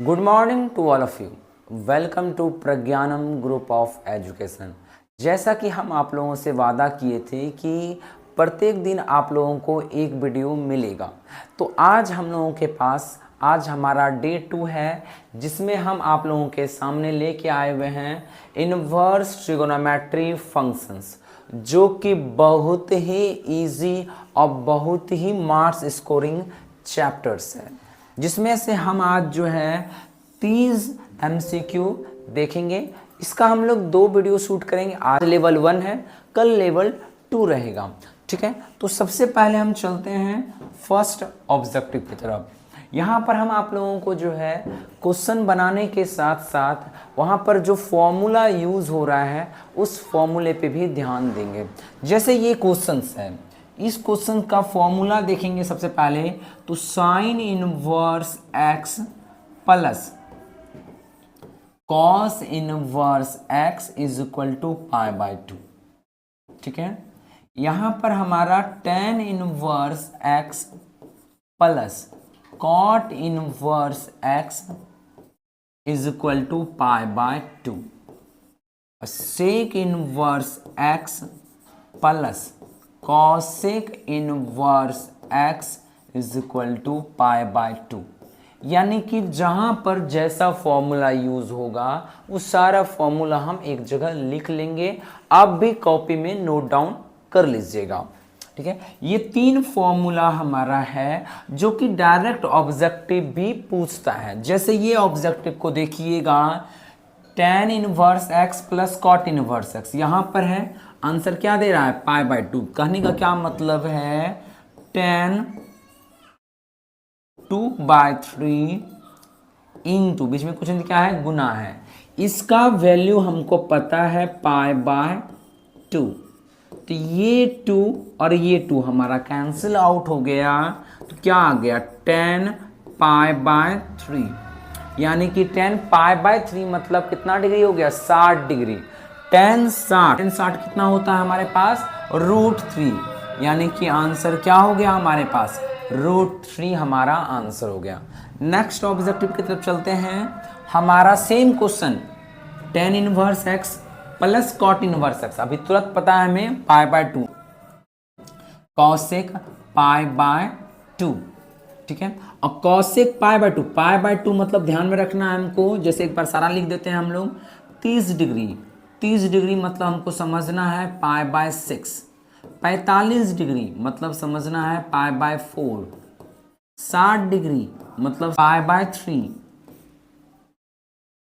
Good morning to all of you. Welcome to Pragyanam group of education. जैसा कि हम आप लोगों से वादा किए थे कि प्रत्येक दिन आप लोगों को एक वीडियो मिलेगा, तो आज हम लोगों के पास आज हमारा डे 2 है, जिसमें हम आप लोगों के सामने लेके आए हुए हैं इनवर्स ट्रिगोनोमेट्री फंक्शंस, जो कि बहुत ही इजी और बहुत ही मार्क्स स्कोरिंग चैप्टर्स है, जिसमें से हम आज जो है 30 MCQ देखेंगे। इसका हम लोग 2 वीडियो शूट करेंगे। आज लेवल 1 है, कल लेवल 2 रहेगा। ठीक है, तो सबसे पहले हम चलते हैं फर्स्ट ऑब्जेक्टिव की तरफ। यहाँ पर हम आप लोगों को जो है क्वेश्चन बनाने के साथ साथ वहाँ पर जो फॉर्मूला यूज़ हो रहा है उस फॉर्मूले पे भी ध्यान देंगे। जैसे ये क्वेश्चंस है, इस क्वेश्चन का फॉर्मूला देखेंगे सबसे पहले, तो sine inverse x plus cos inverse x is equal to π/2। ठीक है, यहां पर हमारा tan inverse x plus cot inverse x is equal to π/2। Sec inverse x plus cosec inverse x is equal to π/2। यानी कि जहां पर जैसा फॉर्मूला यूज होगा वो सारा फॉर्मूला हम एक जगह लिख लेंगे। आप भी कॉपी में नोट डाउन कर लीजिएगा। ठीक है, ये 3 फॉर्मूला हमारा है जो कि डायरेक्ट ऑब्जेक्टिव भी पूछता है। जैसे ये ऑब्जेक्टिव को देखिएगा, tan inverse x plus cot inverse x, यहां पर है आंसर क्या दे रहा है π/2। कहने का क्या मतलब है, tan 2/3 इंटू बीच में कुछ नहीं क्या है, गुना है। इसका वैल्यू हमको पता है π/2, तो ये 2 और ये 2 हमारा कैंसिल आउट हो गया, तो क्या आ गया tan π/3। यानी कि tan π/3 मतलब कितना डिग्री हो गया, 60 डिग्री। tan 60 कितना होता है हमारे पास, √3। यानी कि आंसर क्या हो गया हमारे पास, √3 हमारा आंसर हो गया। नेक्स्ट ऑब्जेक्टिव की तरफ चलते हैं। हमारा same question, tan inverse x plus cot inverse x, अभी तुरंत पता है हमें π/2, कॉसेक π/2। ठीक है, और कॉसेक π/2 मतलब ध्यान में रखना है हमको। जैसे एक बार सारा लिख देते हैं हम लोग, 30 डिग्री मतलब हमको समझना है π/6। 45 डिग्री मतलब समझना है π/4। 60 डिग्री मतलब π/3।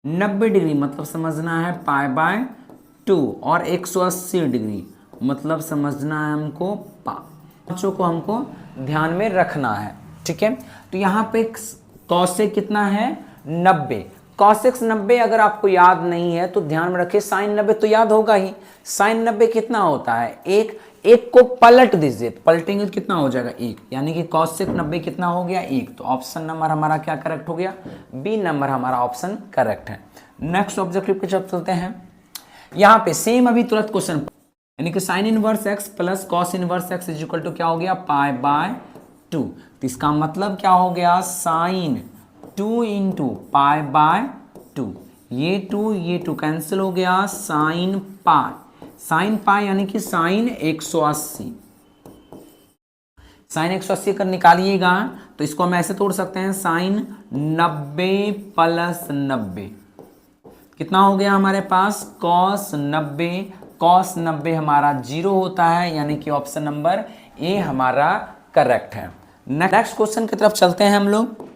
90 डिग्री मतलब समझना है π/2 और 180 डिग्री मतलब समझना है हमको पाँचों को हमको ध्यान में रखना है। ठीक है, तो यहाँ पे कॉसेक कितना है, 90। कॉसेक 90 अगर आपको याद नहीं है तो ध्यान में रखिए, साइन 90 तो याद होगा ही। साइन 90 कितना होता है, एक को पलट दीजिए, पलटेंगे तो कितना हो जाएगा, 1। यानी कि कॉसेक 90 कितना हो गया, 1। तो ऑप्शन नंबर हमारा क्या करेक्ट हो गया, बी नंबर हमारा ऑप्शन करेक्ट है। नेक्स्ट ऑब्जेक्टिव पे चलते हैं। यहाँ पे सेम अभी तुरंत क्वेश्चन, यानी कि sine inverse x plus cos inverse x is equal to क्या हो गया, π/2। तो इसका मतलब क्या हो गया, साइन 2 इंटू π/2। ये 2 कैंसिल हो गया, साइन पाई यानी कि साइन 180। साइन 180 कर निकालिएगा तो इसको हम ऐसे तोड़ सकते हैं, साइन 90 प्लस 90 कितना हो गया हमारे पास, कॉस 90। कॉस 90 हमारा 0 होता है, यानी कि ऑप्शन नंबर ए हमारा करेक्ट है। नेक्स्ट क्वेश्चन की तरफ चलते हैं हम लोग।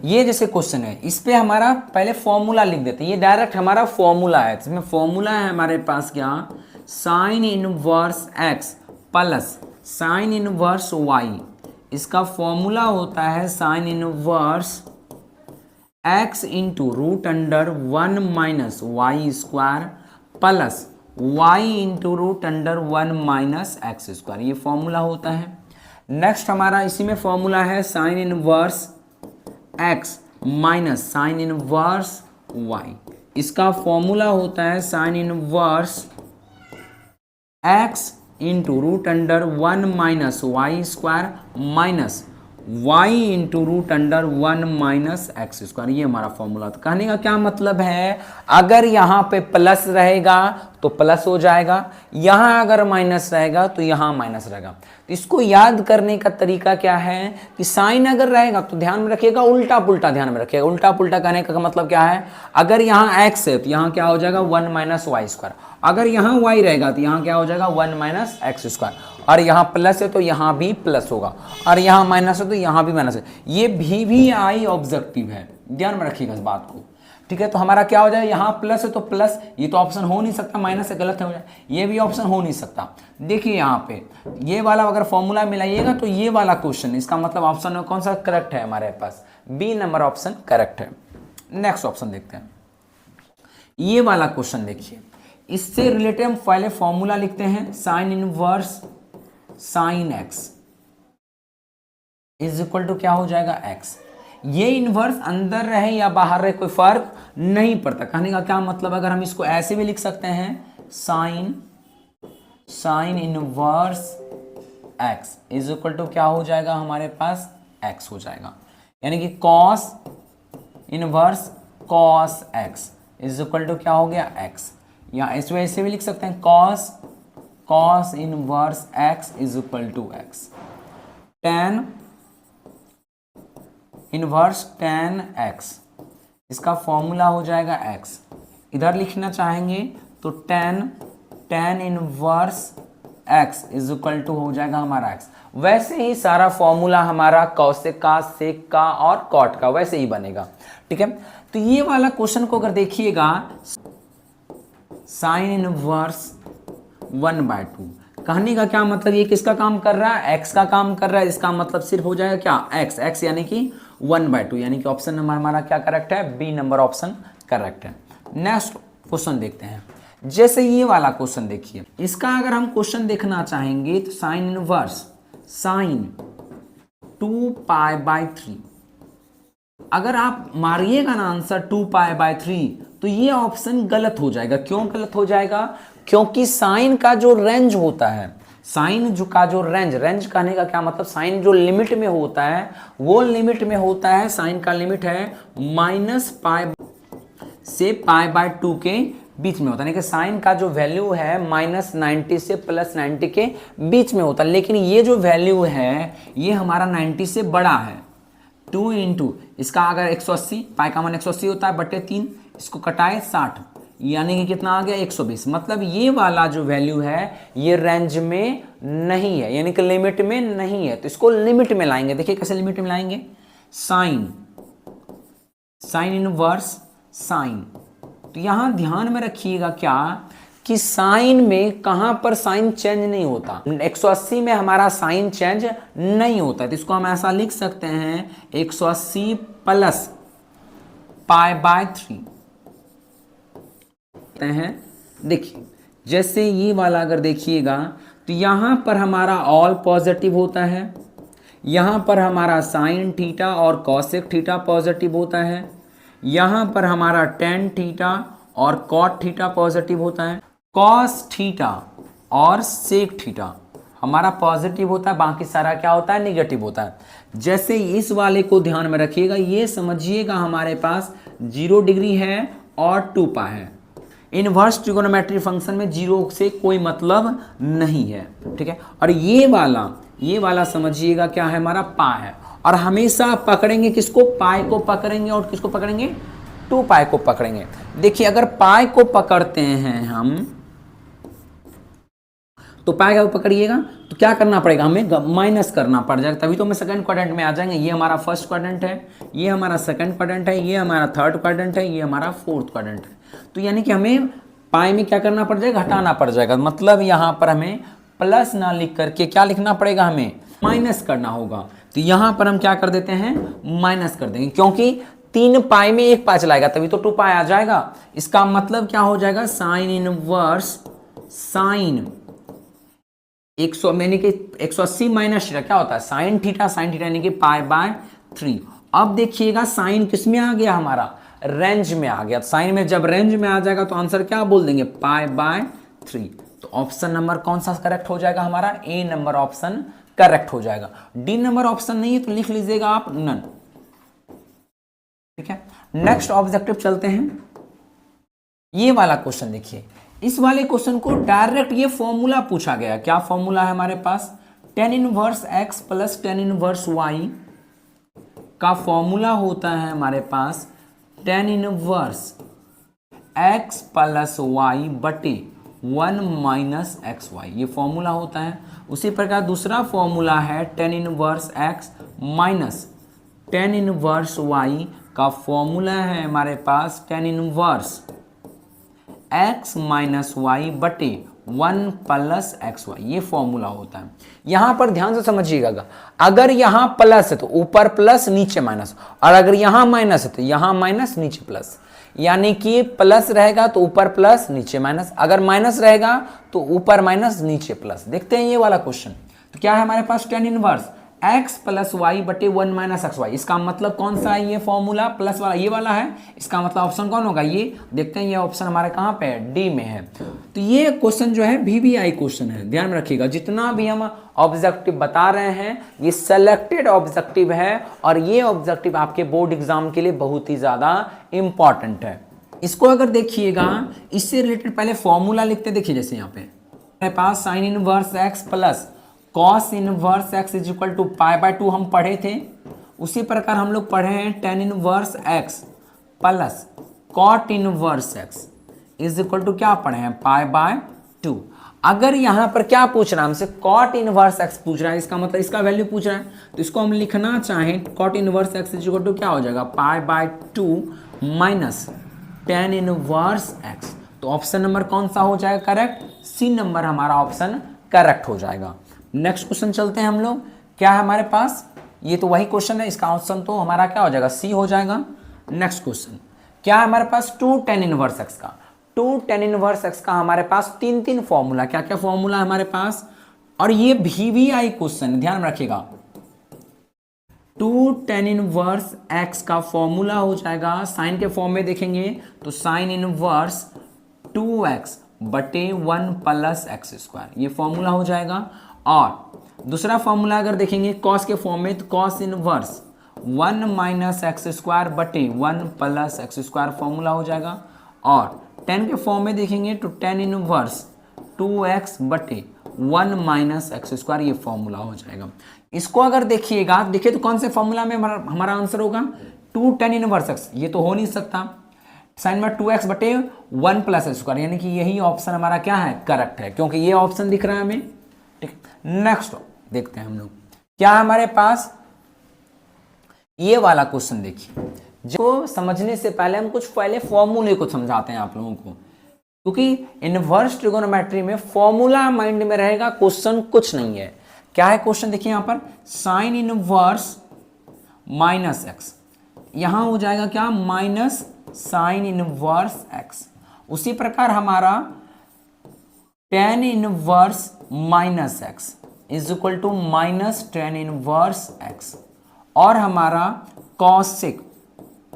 ये जैसे क्वेश्चन है, इस पे हमारा पहले फॉर्मूला लिख देते हैं। ये डायरेक्ट हमारा फॉर्मूला है, इसमें फॉर्मूला है हमारे पास क्या, sine inverse x plus sine inverse y। इसका फॉर्मूला होता है sine inverse x into √1 minus y square plus y into √1 minus x square. ये फॉर्मूला होता है। नेक्स्ट हमारा इसी में फॉर्मूला है sine inverse x minus sine inverse y। इसका फॉर्मूला होता है sine inverse x into √1 minus y square minus y into root under 1 minus x square, ये हमारा फॉर्मूला था। कहने का क्या मतलब है, अगर यहाँ पे प्लस रहेगा तो प्लस हो जाएगा, यहाँ अगर माइनस रहेगा तो यहाँ माइनस रहेगा। तो इसको याद करने का तरीका क्या है कि साइन अगर रहेगा तो ध्यान में रखिएगा, उल्टा पुल्टा ध्यान में रखिएगा। उल्टा पुल्टा कहने का मतलब क्या है, अगर यहाँ एक्स है तो यहाँ क्या हो जाएगा 1 माइनस वाई स्क्वायर, अगर यहाँ y रहेगा तो यहाँ क्या हो जाएगा 1 माइनस एक्स स्क्वायर, और यहाँ प्लस है तो यहाँ भी प्लस होगा, और यहाँ माइनस है तो यहाँ भी माइनस है। ये भी आई ऑब्जेक्टिव है, ध्यान में रखिएगा इस बात को, ठीक है। तो हमारा क्या हो जाएगा, यहाँ प्लस है तो प्लस, ये तो ऑप्शन हो नहीं सकता, माइनस से गलत हो जाए, ये भी ऑप्शन हो नहीं सकता। देखिए यहाँ पे ये वाला अगर फॉर्मूला मिलाइएगा तो ये वाला क्वेश्चन, इसका मतलब ऑप्शन में कौन सा करेक्ट है हमारे पास, बी नंबर ऑप्शन करेक्ट है। नेक्स्ट ऑप्शन देखते हैं, ये वाला क्वेश्चन देखिए, इससे रिलेटेड हम पहले फॉर्मूला लिखते हैं, sine inverse sine x is equal to क्या हो जाएगा एक्स। ये इनवर्स अंदर रहे या बाहर रहे कोई फर्क नहीं पड़ता। कहने का क्या मतलब, अगर हम इसको ऐसे भी लिख सकते हैं, sine inverse x is equal to क्या हो जाएगा हमारे पास एक्स हो जाएगा, यानी कि cos inverse cos x is equal to क्या हो गया एक्स। या इस वजह से भी लिख सकते हैं cos inverse x is equal to x, tan inverse tan x, इसका फॉर्मूला हो जाएगा एक्स। इधर लिखना चाहेंगे तो tan inverse x is equal to हो जाएगा हमारा एक्स। वैसे ही सारा फॉर्मूला हमारा कॉसेक का, सेक का और कॉट का वैसे ही बनेगा, ठीक है। तो ये वाला क्वेश्चन को अगर देखिएगा, साइन इनवर्स 1/2, कहने का क्या मतलब, ये किसका काम कर रहा है, एक्स का काम कर रहा है, इसका मतलब सिर्फ हो जाएगा क्या एक्स यानी कि 1/2, यानी कि ऑप्शन नंबर हमारा क्या करेक्ट है, बी नंबर ऑप्शन करेक्ट है। नेक्स्ट क्वेश्चन देखते हैं, जैसे ये वाला क्वेश्चन देखिए, इसका अगर हम क्वेश्चन देखना चाहेंगे तो साइन इनवर्स साइन 2π/3, अगर आप मारिएगा ना आंसर 2π/3 तो ये ऑप्शन गलत हो जाएगा। क्यों गलत हो जाएगा, क्योंकि साइन का जो रेंज होता है, साइन जो का जो रेंज कहने का क्या मतलब, साइन जो लिमिट में होता है वो लिमिट में होता है, साइन का लिमिट है -π से π/2 के बीच में होता है, यानी कि साइन का जो वैल्यू है -90 से +90 के बीच में होता है। लेकिन ये जो वैल्यू है ये हमारा 90 से बड़ा है, 2 इंटू इसका अगर 180, पाई का मान 180 होता है बटे 3, इसको कटाए 60, यानी कि कितना आ गया 120। मतलब ये वाला जो वैल्यू है ये रेंज में नहीं है, यानी कि लिमिट में नहीं है। तो इसको लिमिट में लाएंगे, देखिए कैसे लिमिट में लाएंगे, साइन इनवर्स साइन। तो यहां ध्यान में रखिएगा क्या कि साइन में कहां पर साइन चेंज नहीं होता, 180 में हमारा साइन चेंज नहीं होता। तो इसको हम ऐसा लिख सकते हैं 180 प्लस π/3 हैं। देखिए जैसे ये वाला अगर देखिएगा तो यहां पर हमारा ऑल पॉजिटिव होता है, यहां पर हमारा साइन थीटा और कॉसेक थीटा पॉजिटिव होता है, यहां पर हमारा टेन थीटा और कॉट थीटा पॉजिटिव होता है, कॉस थीटा और सेक थीटा हमारा पॉजिटिव होता है, बाकी सारा क्या होता है निगेटिव होता है। जैसे इस वाले को ध्यान में रखिएगा, ये समझिएगा हमारे पास 0 डिग्री है और 2π है। इनवर्स ट्रिगोनोमेट्री फंक्शन में 0 से कोई मतलब नहीं है, ठीक है। और ये वाला समझिएगा क्या है हमारा π है, और हमेशा पकड़ेंगे किसको, पाई को पकड़ेंगे, और किसको पकड़ेंगे 2π को पकड़ेंगे। देखिए अगर पाई को पकड़ते हैं हम, तो पाई को पकड़िएगा तो क्या करना पड़ेगा, हमें माइनस करना पड़ जाएगा, तभी तो हम सेकंड क्वाड्रेंट में आ जाएंगे। ये हमारा फर्स्ट क्वाड्रेंट है, ये हमारा सेकंड क्वाड्रेंट है, ये हमारा थर्ड क्वाड्रेंट है, ये हमारा फोर्थ क्वाड्रेंट है। तो यानी कि हमें पाई में क्या करना पड़ जाएगा, घटाना पड़ जाएगा। मतलब यहाँ पर हमें प्लस ना लिख करके क्या लिखना पड़ेगा, हमें माइनस करना होगा। तो यहाँ पर हम क्या कर देते हैं, माइनस कर देंगे, क्योंकि 3π में 1π चलाएगा तभी तो 2π आ जाएगा। इसका मतलब क्या हो जाएगा, साइन इनवर्स साइन 100 यानी कि 180 माइनस थीटा क्या होता है, साइन थीटा यानी कि π/3। अब देखिएगा साइन किस में आ गया, हमारा रेंज में आ गया। साइन में जब रेंज में आ जाएगा तो आंसर क्या बोल देंगे, π/3। तो ऑप्शन नंबर कौन सा करेक्ट हो जाएगा हमारा, ए नंबर ऑप्शन करेक्ट हो जाएगा। डी नंबर ऑप्शन नहीं है तो लिख लीजिएगा आप नन। ठीक है, नेक्स्ट ऑब्जेक्टिव चलते हैं। ये वाला क्वेश्चन देखिए, इस वाले क्वेश्चन को डायरेक्ट ये फॉर्मूला पूछा गया। क्या फॉर्मूला है हमारे पास? tan inverse x plus tan inverse y का फॉर्मूला होता है हमारे पास tan inverse x plus y बटे 1 माइनस एक्स वाई, ये फॉर्मूला होता है। उसी प्रकार दूसरा फॉर्मूला है tan inverse x minus tan inverse y का फॉर्मूला है हमारे पास tan inverse x minus y बटे 1 प्लस एक्स वाई, ये फॉर्मूला होता है। यहां पर ध्यान से समझिएगा, अगर यहां प्लस है तो ऊपर प्लस नीचे माइनस, और अगर यहां माइनस है तो यहां माइनस नीचे प्लस, यानी कि प्लस रहेगा तो ऊपर प्लस नीचे माइनस, अगर माइनस रहेगा तो ऊपर माइनस नीचे प्लस। देखते हैं ये वाला क्वेश्चन। तो क्या है हमारे पास? tan inverse x plus y बटे 1 माइनस एक्स वाई। इसका मतलब कौन सा है? ये फॉर्मूला प्लस वाला ये वाला है। इसका मतलब ऑप्शन कौन होगा? ये देखते हैं, ये ऑप्शन हमारे कहाँ पे है? डी में है। तो ये क्वेश्चन जो है VBI क्वेश्चन है, ध्यान रखिएगा। जितना भी हम ऑब्जेक्टिव बता रहे हैं ये सेलेक्टेड ऑब्जेक्टिव है, और ये ऑब्जेक्टिव आपके बोर्ड एग्जाम के लिए बहुत ही ज्यादा इंपॉर्टेंट है। इसको अगर देखिएगा, इससे रिलेटेड पहले फॉर्मूला लिखते, देखिए जैसे यहाँ पे हमारे पास sine inverse x plus cos inverse x is equal to pi by 2 हम पढ़े थे। उसी प्रकार हम लोग पढ़े हैं tan inverse x plus cot inverse x is equal to क्या पढ़े हैं? Pi by 2। अगर यहां पर क्या पूछ रहा है हमसे? कॉट इनवर्स एक्स पूछ रहा है, इसका मतलब इसका वैल्यू पूछ रहा है। तो इसको हम लिखना चाहें, cot inverse x is equal to क्या हो जाएगा? Pi by 2 minus tan inverse x. तो ऑप्शन नंबर कौन सा हो जाएगा करेक्ट? सी नंबर हमारा ऑप्शन करेक्ट हो जाएगा। नेक्स्ट क्वेश्चन चलते हैं हम लोग। क्या है हमारे पास? ये तो वही क्वेश्चन है, इसका ऑप्शन तो हमारा क्या हो जाएगा? सी हो जाएगा। नेक्स्ट क्वेश्चन क्या है हमारे पास? 2 tan इनवर्स एक्स का। 2 tan इनवर्स एक्स का हमारे पास तीन फॉर्मूला, क्या क्या फॉर्मूला है हमारे पास? और ये VBI क्वेश्चन, ध्यान रखिएगा। 2 tan इनवर्स एक्स का फॉर्मूला हो जाएगा, साइन के फॉर्म में देखेंगे तो साइन इनवर्स 2x बटे 1 प्लस एक्स स्क्वायर, ये फॉर्मूला हो जाएगा। और दूसरा फॉर्मूला अगर देखेंगे कॉस के फॉर्म में, तो cos inverse 1 minus x square बटे 1 प्लस एक्स स्क्वायर फॉर्मूला हो जाएगा। और tan के फॉर्म में देखेंगे तो tan इनवर्स 2x बटे 1 माइनस एक्स स्क्वायर, ये फॉर्मूला हो जाएगा। इसको अगर देखिएगा, देखिए तो कौन से फॉर्मूला में हमारा आंसर होगा? 2 tan इनवर्स एक्स, ये तो हो नहीं सकता। साइन में 2x बटे 1 प्लस एक्स स्क्वायर, यानी कि यही ऑप्शन हमारा क्या है? करेक्ट है, क्योंकि ये ऑप्शन दिख रहा है हमें। ठीक, नेक्स्ट देखते हैं हम लोग। क्या हमारे पास? ये वाला क्वेश्चन देखिए, जो समझने से पहले हम कुछ पहले फॉर्मूले को समझाते हैं आप लोगों को, क्योंकि इनवर्स ट्रिगोनोमेट्री में फॉर्मूला माइंड में रहेगा, क्वेश्चन कुछ नहीं है। क्या है क्वेश्चन? देखिए यहां पर साइन इनवर्स माइनस एक्स, यहां हो जाएगा क्या? Minus sine inverse x. उसी प्रकार हमारा tan inverse minus x is equal to minus tan inverse x, और हमारा cosec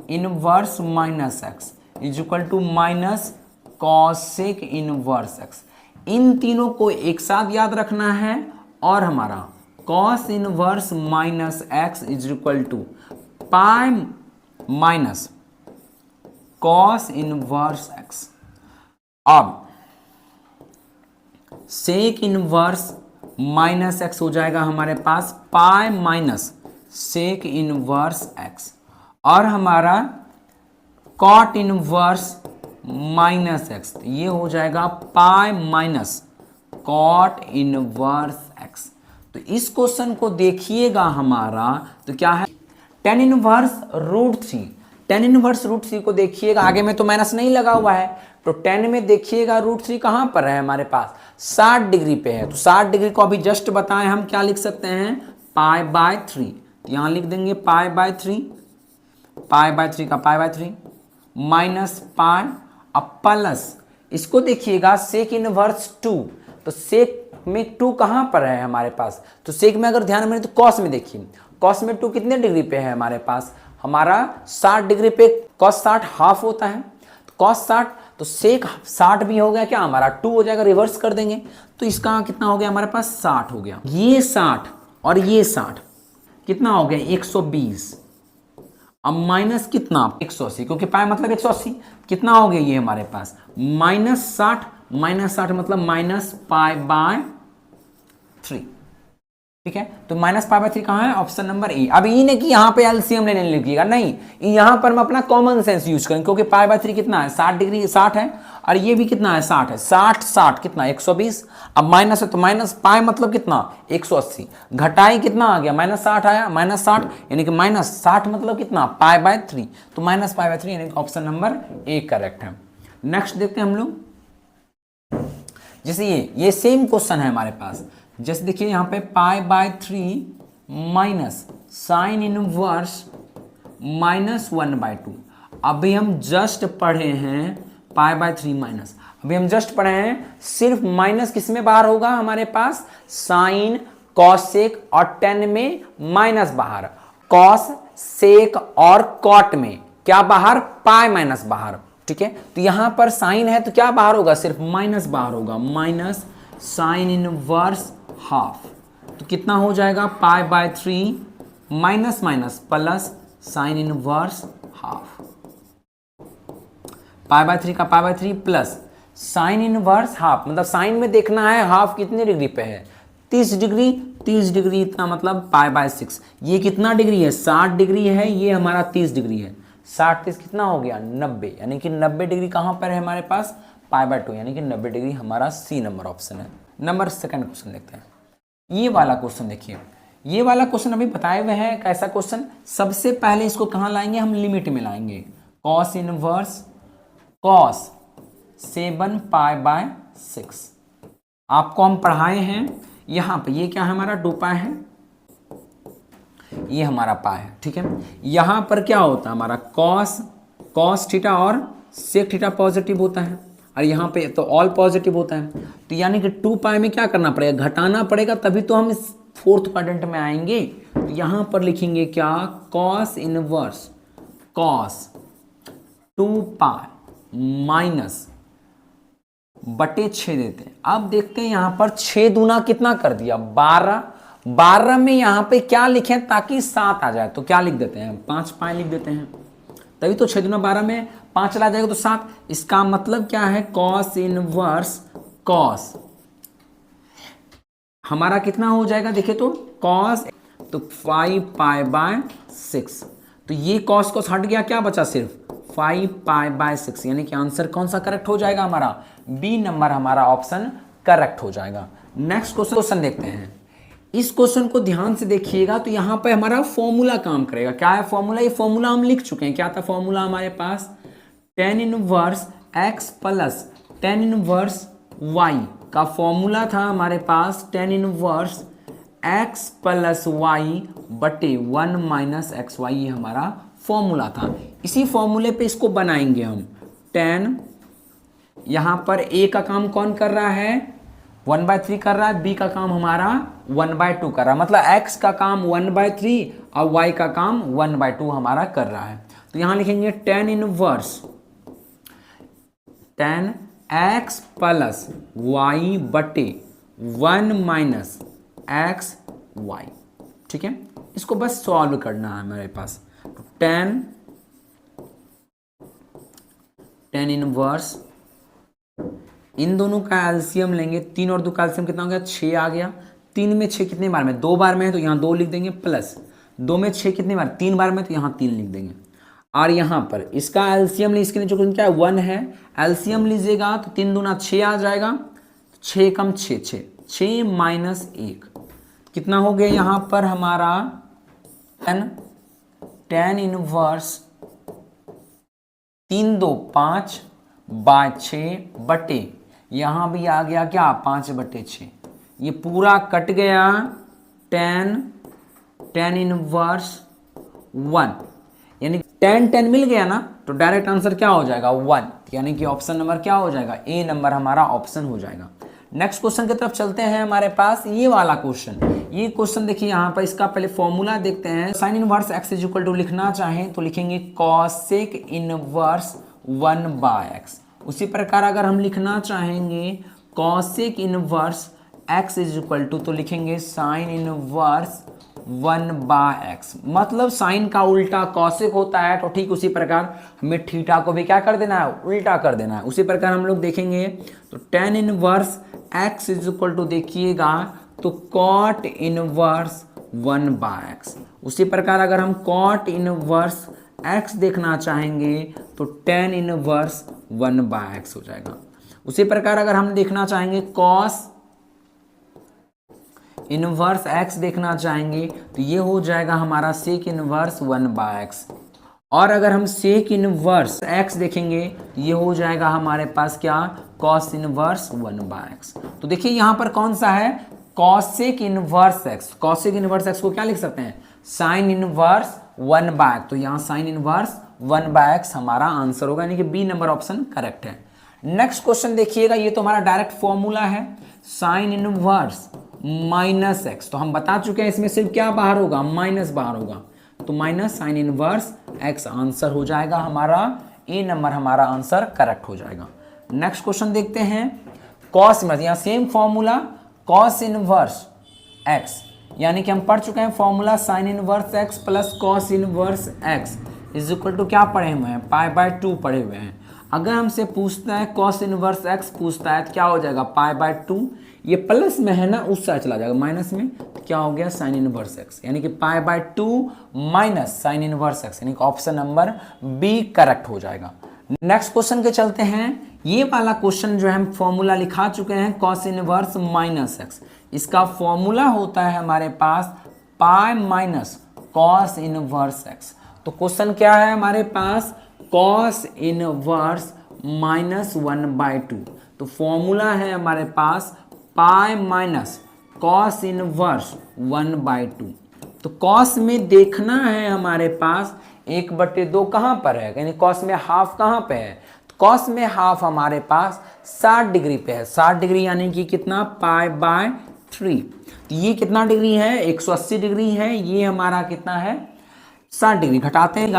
inverse minus x is equal to minus cosec inverse x. इन तीनों को एक साथ याद रखना है, और हमारा cos inverse minus x is equal to pi minus cos inverse x. अब सेक इनवर्स माइनस एक्स हो जाएगा हमारे पास pi minus sec inverse x, और हमारा कॉट इनवर्स माइनस एक्स, ये हो जाएगा pi minus cot inverse x. तो इस क्वेश्चन को देखिएगा हमारा, तो क्या है? tan inverse root 3, tan inverse root 3 को देखिएगा, आगे में तो माइनस नहीं लगा हुआ है, तो tan में देखिएगा रूट 3 कहां पर है हमारे पास? 60 डिग्री पे है। तो 60 डिग्री को अभी जस्ट बताएं हम, क्या लिख सकते हैं? पाई बाय 3, यहां लिख देंगे पाई बाय 3, पाई बाय 3 का पाई बाय 3 माइनस पाई, अब प्लस इसको देखिएगा सेक इनवर्स 2, तो सेक में 2 कहां पर है हमारे पास? तो सेक में अगर ध्यान में तो कॉस में देखिए, कॉस में 2 कितने डिग्री पे है हमारे पास? हमारा 60 डिग्री पे कॉस 60 हाफ होता है, तो कॉस 60, तो सेक 60 भी हो गया क्या हमारा? 2 हो जाएगा, रिवर्स कर देंगे तो इसका कितना हो गया हमारे पास? 60 हो गया। ये 60 और ये 60, कितना हो गया 120। अब माइनस कितना 180, क्योंकि पाई मतलब 180, कितना हो गया ये हमारे पास -60, -60 मतलब -π/3। ठीक है, तो -π/3 कहाँ है, ऑप्शन नंबर ए। अब ई ने कि यहाँ पे एलसीएम लेने लिखिएगा नहीं, यहाँ पर हम अपना कॉमन सेंस यूज करेंगे, क्योंकि π/3 कितना है 60 डिग्री 60 है, और ये भी कितना है 60 है, 60 कितना 120। अब माइनस है तो माइनस पाई मतलब कितना 180, घटाई कितना आ गया -60 आया, -60 यानी कि -60 मतलब कितना π/3, तो -π/3 यानी कि ऑप्शन नंबर ए करेक्ट है। नेक्स्ट देखते हैं हम लोग, जैसे ये सेम क्वेश्चन है हमारे पास। जैसे देखिए यहाँ पे π/3 माइनस साइन इनवर्स -1/2। अभी हम जस्ट पढ़े हैं π/3 माइनस, अभी हम जस्ट पढ़े हैं सिर्फ माइनस किस में बाहर होगा हमारे पास, साइन कॉसेक और टेन में माइनस बाहर, कॉस सेक और कॉट में क्या बाहर, पाई माइनस बाहर। ठीक है, तो यहां पर साइन है तो क्या बाहर होगा, सिर्फ माइनस बाहर होगा, माइनस साइन इनवर्स हाफ, तो कितना हो जाएगा π/3 minus minus plus sine inverse half, π/3 का π/3 प्लस साइन इनवर्स हाफ, मतलब साइन में देखना है हाफ कितने डिग्री पे है, 30 डिग्री, 30 डिग्री इतना मतलब π/6। ये कितना डिग्री है 60 डिग्री है, ये हमारा 30 डिग्री है, 60 30 कितना हो गया 90, यानी कि 90 डिग्री कहाँ पर है हमारे पास π/2, यानी कि 90 डिग्री हमारा सी नंबर ऑप्शन है। नंबर सेकंड क्वेश्चन देखते हैं। ये वाला क्वेश्चन देखिए, ये वाला क्वेश्चन अभी बताए हुए हैं कैसा क्वेश्चन। सबसे पहले इसको कहाँ लाएंगे हम, लिमिट में लाएंगे, कॉस इनवर्स कॉस 7π/6 आपको हम पढ़ाए हैं। यहाँ पे ये क्या है हमारा 2 पाई है, ये हमारा पाई है। ठीक है, यहाँ पर क्या होता है हमारा कॉस थीटा और सेक थीटा पॉजिटिव होता है, और यहाँ पे तो ऑल पॉजिटिव होता है, तो यानी कि 2 पाई में क्या करना पड़ेगा, घटाना पड़ेगा, तभी तो हम इस फोर्थ क्वाड्रेंट में आएंगे। तो यहाँ पर लिखेंगे क्या, cos inverse cos 2 pi minus बटे 6 देते हैं। अब देखते हैं यहाँ पर 6 दूना कितना कर दिया 12, 12 में यहाँ पे क्या लिखें ताकि 7 आ जाए, तो क्या लिख देते हैं 5 पाई लिख देते हैं, तभी तो 6 दूना 12 में 5 ला जाएगा तो 7। इसका मतलब क्या है, कॉस इनवर्स कॉस हमारा कितना हो जाएगा, देखिए तो कॉस तो 5π/6, तो ये कॉस को हट गया, क्या बचा सिर्फ 5π/6, यानी कि आंसर कौन सा करेक्ट हो जाएगा हमारा, बी नंबर हमारा ऑप्शन करेक्ट हो जाएगा। नेक्स्ट क्वेश्चन देखते हैं। इस क्वेश्चन को ध्यान से देखिएगा, तो यहाँ पे हमारा फॉर्मूला काम करेगा। क्या है फॉर्मूला, ये फॉर्मूला हम लिख चुके हैं। क्या था फॉर्मूला हमारे पास, tan inverse x plus tan inverse y का फॉर्मूला था हमारे पास, tan inverse x plus y बटे 1 माइनस XY, ये हमारा फॉर्मूला था। इसी फॉर्मूले पे इसको बनाएंगे हम। tan यहाँ पर a का काम कौन कर रहा है, 1/3 कर रहा है, b का काम हमारा 1/2 कर रहा है, मतलब x का काम 1/3 और y का काम 1/2 हमारा कर रहा है। तो यहाँ लिखेंगे tan inverse tan x plus y बटे 1 माइनस XY। ठीक है, इसको बस सॉल्व करना है हमारे पास। तो tan इनवर्स, इन दोनों का एलसीएम लेंगे, 3 और 2 का एलसीएम कितना हो गया 6 आ गया। 3 में 6 कितने बार में, 2 बार में है तो यहाँ 2 लिख देंगे, प्लस 2 में 6 कितने बार 3 बार में, तो यहाँ 3 लिख देंगे। और यहाँ पर इसका एलसीएम, इसके नीचे क्या है 1 है, एलसीएम लीजिएगा तो 3 दूना 6 आ जाएगा, 6 कम 6 6 माइनस 1 कितना हो गया यहाँ पर हमारा tan इनवर्स 3 2 5/6 बटे यहाँ भी आ गया क्या 5/6, ये पूरा कट गया। tan इनवर्स 1, यानी tan मिल गया ना, तो डायरेक्ट आंसर क्या हो जाएगा 1, यानी कि ऑप्शन नंबर क्या हो जाएगा, ए नंबर हमारा ऑप्शन हो जाएगा। नेक्स्ट क्वेश्चन की तरफ चलते हैं। हमारे पास ये वाला क्वेश्चन, ये क्वेश्चन देखिए यहाँ पर, इसका पहले फॉर्मूला देखते हैं। Sine inverse x is equal to लिखना चाहें तो लिखेंगे कॉसेक इनवर्स 1/x। उसी प्रकार अगर हम लिखना चाहेंगे cosec inverse x is equal to, तो लिखेंगे साइन इनवर्स 1/x, मतलब साइन का उल्टा कॉसेक होता है, तो ठीक उसी प्रकार हमें थीटा को भी क्या कर देना है, उल्टा कर देना है। उसी प्रकार हम लोग देखेंगे तो tan inverse x is equal to देखिएगा तो cot इनवर्स 1/x। उसी प्रकार अगर हम cot इनवर्स x देखना चाहेंगे तो tan इनवर्स 1/x हो जाएगा। उसी प्रकार अगर हम देखना चाहेंगे cos इनवर्स x देखना चाहेंगे तो ये हो जाएगा हमारा sec इनवर्स 1/x। और अगर हम sec इनवर्स x देखेंगे तो ये हो जाएगा हमारे पास क्या, cos इनवर्स 1/x। तो देखिए यहाँ पर कौन सा है, cosec inverse x। cosec inverse x को क्या लिख सकते हैं, sin इनवर्स 1/x। तो यहाँ sin इनवर्स 1/x हमारा आंसर होगा, यानी कि बी नंबर ऑप्शन करेक्ट है। नेक्स्ट क्वेश्चन देखिएगा, ये तो हमारा डायरेक्ट फॉर्मूला है, sin इनवर्स माइनस एक्स। तो हम बता चुके हैं इसमें सिर्फ क्या बाहर होगा, माइनस बाहर होगा, तो minus sine inverse x answer हो जाएगा हमारा, ए नंबर हमारा आंसर करेक्ट हो जाएगा। नेक्स्ट क्वेश्चन देखते हैं, कॉस इनवर्स, यहाँ same formula cos inverse x, यानी कि हम पढ़ चुके हैं formula sine inverse x plus cos inverse x is equal to क्या पढ़े हुए हैं, π/2 पढ़े हुए हैं। अगर हमसे पूछता है कॉस इनवर्स एक्स पूछता है तो क्या हो जाएगा, π/2, ये प्लस में है ना उस साइड चला जाएगा माइनस में, तो क्या हो गया साइन इनवर्स एक्स, यानी कि π/2 माइनस साइन इनवर्स एक्स, यानी कि ऑप्शन नंबर बी करेक्ट हो जाएगा। नेक्स्ट क्वेश्चन के चलते हैं, ये वाला क्वेश्चन जो है हम फॉर्मूला लिखा चुके हैं कॉस इनवर्स माइनस एक्स, इसका फॉर्मूला होता है हमारे पास pi minus cos inverse x. तो क्वेश्चन क्या है हमारे पास, कॉस इनवर्स माइनस 1/2, तो फॉर्मूला है हमारे पास पाई माइनस कॉस इनवर्स 1/2। तो कॉस में देखना है हमारे पास 1/2 कहाँ पर है, यानी कॉस में हाफ कहाँ पे है, तो कॉस में हाफ हमारे पास 60 डिग्री पे है। 60 डिग्री यानी कि कितना, π/3। तो ये कितना डिग्री है, 180 डिग्री है, ये हमारा कितना है 60 डिग्री। घटाते हैं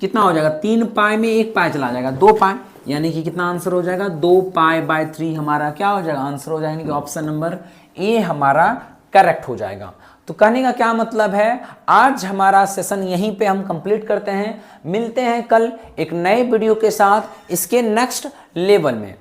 कितना हो जाएगा, 3 पाई में 1 पाई चला जाएगा, 2 पाई, यानी कि कितना आंसर हो जाएगा, 2π/3 हमारा क्या हो जाएगा, आंसर हो जाएगा, यानी कि ऑप्शन नंबर ए हमारा करेक्ट हो जाएगा। तो कहने का क्या मतलब है, आज हमारा सेशन यहीं पे हम कंप्लीट करते हैं, मिलते हैं कल एक नए वीडियो के साथ इसके नेक्स्ट लेवल में।